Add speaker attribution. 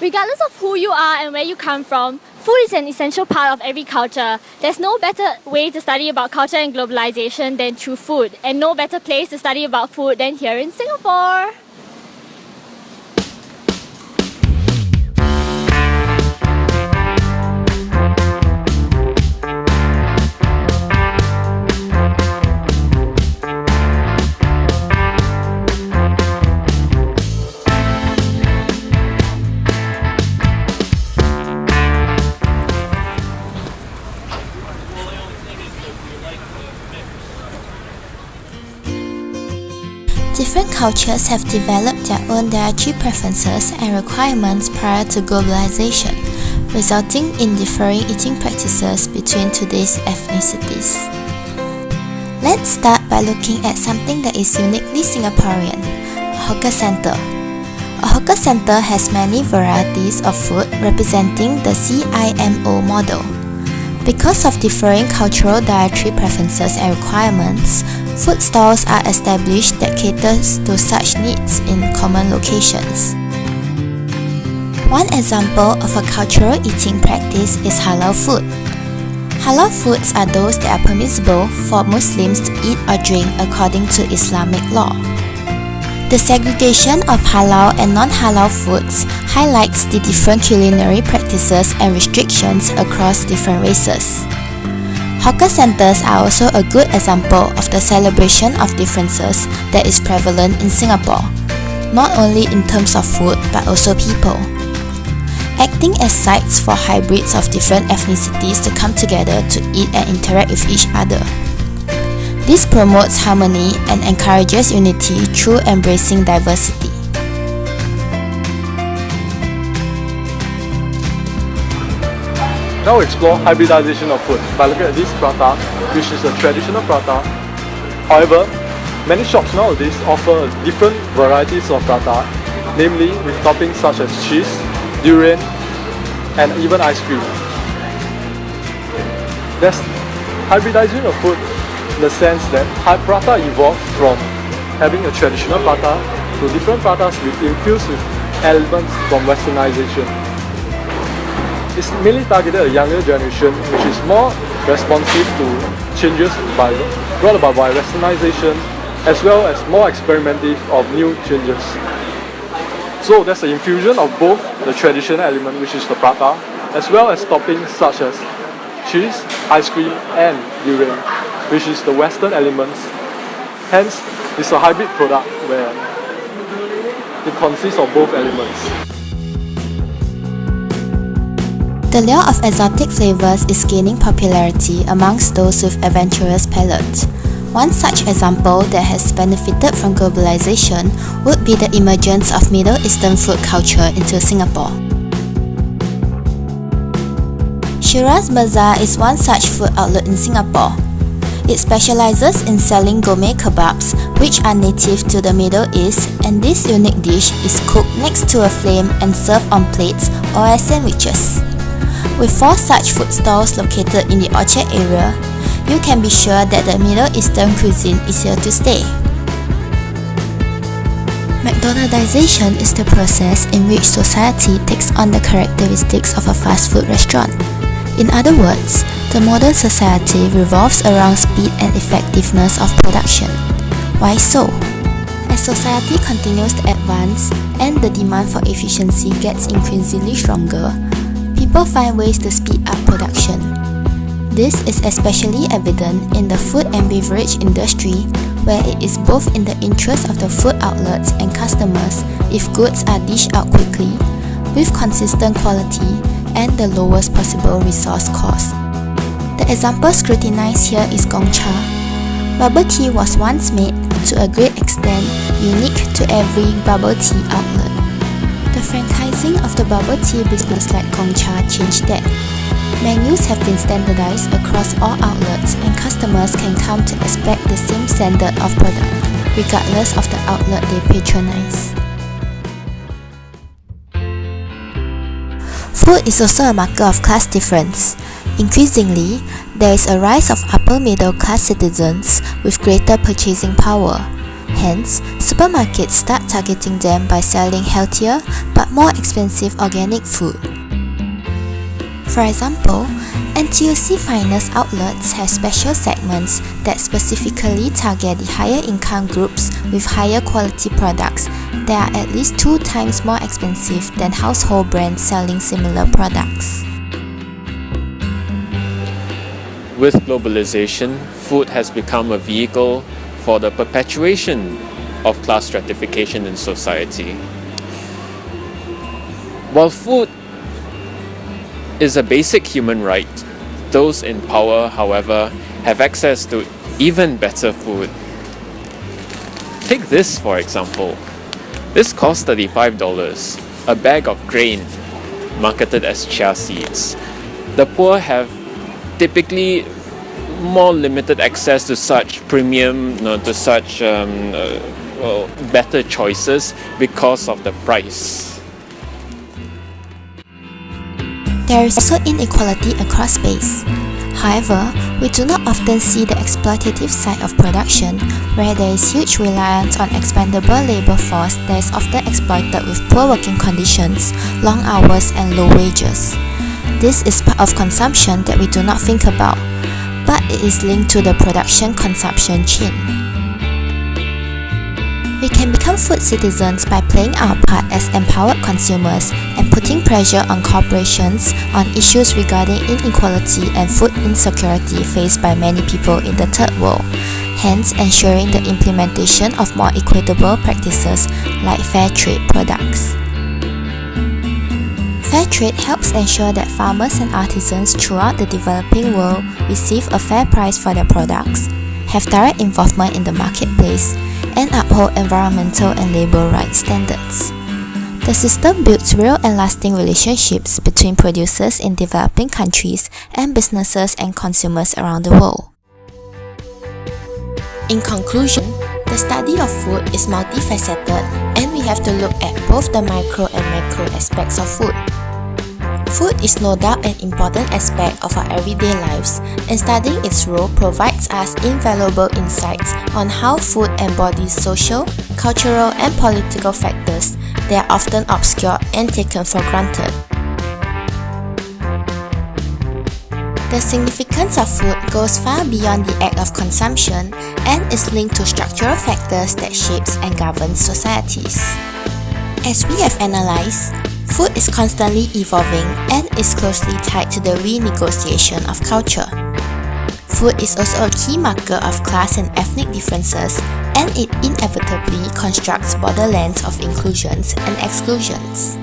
Speaker 1: Regardless of who you are and where you come from, food is an essential part of every culture. There's no better way to study about culture and globalization than through food, and no better place to study about food than here in Singapore.
Speaker 2: Different cultures have developed their own dietary preferences and requirements prior to globalization, resulting in differing eating practices between today's ethnicities. Let's start by looking at something that is uniquely Singaporean, a hawker centre. A hawker centre has many varieties of food representing the CIMO model. Because of differing cultural dietary preferences and requirements, food stalls are established that caters to such needs in common locations. One example of a cultural eating practice is halal food. Halal foods are those that are permissible for Muslims to eat or drink according to Islamic law. The segregation of halal and non-halal foods highlights the different culinary practices and restrictions across different races. Hawker centres are also a good example of the celebration of differences that is prevalent in Singapore, not only in terms of food but also people. Acting as sites for hybrids of different ethnicities to come together to eat and interact with each other. This promotes harmony and encourages unity through embracing diversity.
Speaker 3: Now explore hybridization of food by looking at this prata, which is a traditional prata. However, many shops nowadays offer different varieties of prata, namely with toppings such as cheese, durian, and even ice cream. There's hybridization of food in the sense that prata evolved from having a traditional prata to different pratas infused with elements from westernization. It's mainly targeted at a younger generation which is more responsive to changes brought about by westernization, as well as more experimentative of new changes. So there's an infusion of both the traditional element, which is the prata, as well as toppings such as cheese, ice cream and durian, which is the western elements. Hence, it's a hybrid product where it consists of both elements.
Speaker 2: The lure of exotic flavors is gaining popularity amongst those with adventurous palates. One such example that has benefited from globalization would be the emergence of Middle Eastern food culture into Singapore. Shiraz Bazaar is one such food outlet in Singapore. It specializes in selling gourmet kebabs, which are native to the Middle East, and this unique dish is cooked next to a flame and served on plates or as sandwiches. With 4 such food stalls located in the Orchard area, you can be sure that the Middle Eastern cuisine is here to stay. McDonaldization is the process in which society takes on the characteristics of a fast food restaurant. In other words, the modern society revolves around speed and effectiveness of production. Why so? As society continues to advance and the demand for efficiency gets increasingly stronger, people find ways to speed up production. This is especially evident in the food and beverage industry, where it is both in the interest of the food outlets and customers if goods are dished out quickly, with consistent quality and the lowest possible resource cost. The example scrutinized here is Gongcha. Bubble tea was once made, to a great extent, unique to every bubble tea outlet. The franchising of the bubble tea business like Gongcha changed that. Menus have been standardized across all outlets and customers can come to expect the same standard of product, regardless of the outlet they patronize. Food is also a marker of class difference. Increasingly, there is a rise of upper middle class citizens with greater purchasing power. Hence, supermarkets start targeting them by selling healthier but more expensive organic food. For example, NTUC Finest outlets have special segments that specifically target the higher income groups with higher quality products that are at least 2 times more expensive than household brands selling similar products.
Speaker 4: With globalization, food has become a vehicle for the perpetuation of class stratification in society. While food is a basic human right, those in power, however, have access to even better food. Take this for example. This costs $35, a bag of grain marketed as chia seeds. The poor have typically more limited access to such premium, to such better choices because of the price.
Speaker 2: There is also inequality across space. However, we do not often see the exploitative side of production, where there is huge reliance on expendable labor force that is often exploited with poor working conditions, long hours, and low wages. This is part of consumption that we do not think about, but it is linked to the production-consumption chain. We can become food citizens by playing our part as empowered consumers and putting pressure on corporations on issues regarding inequality and food insecurity faced by many people in the third world, hence ensuring the implementation of more equitable practices like fair trade products. Fair trade helps ensure that farmers and artisans throughout the developing world receive a fair price for their products, have direct involvement in the marketplace, and uphold environmental and labor rights standards. The system builds real and lasting relationships between producers in developing countries and businesses and consumers around the world. In conclusion, the study of food is multifaceted, and we have to look at both the micro and macro aspects of food. Food is no doubt an important aspect of our everyday lives, and studying its role provides us invaluable insights on how food embodies social, cultural, and political factors that are often obscure and taken for granted. The significance of food goes far beyond the act of consumption and is linked to structural factors that shapes and governs societies. As we have analysed, food is constantly evolving and is closely tied to the renegotiation of culture. Food is also a key marker of class and ethnic differences, and it inevitably constructs borderlands of inclusions and exclusions.